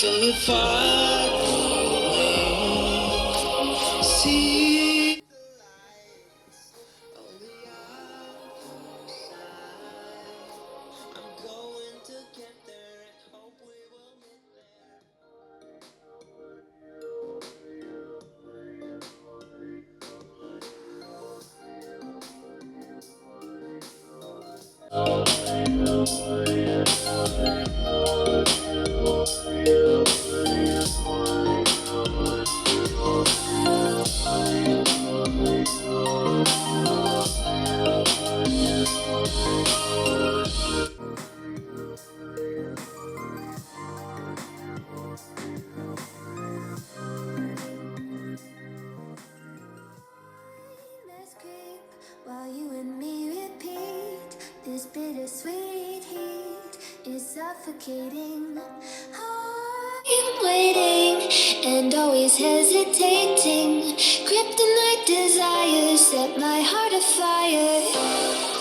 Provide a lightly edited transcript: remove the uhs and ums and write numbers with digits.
Don't fight see the lights on the outside. I'm going to get there and hope we will meet there. Let's creep while you and me repeat. This bittersweet heat is suffocating. I'm waiting and always hesitating. Kryptonite desires set my heart afire.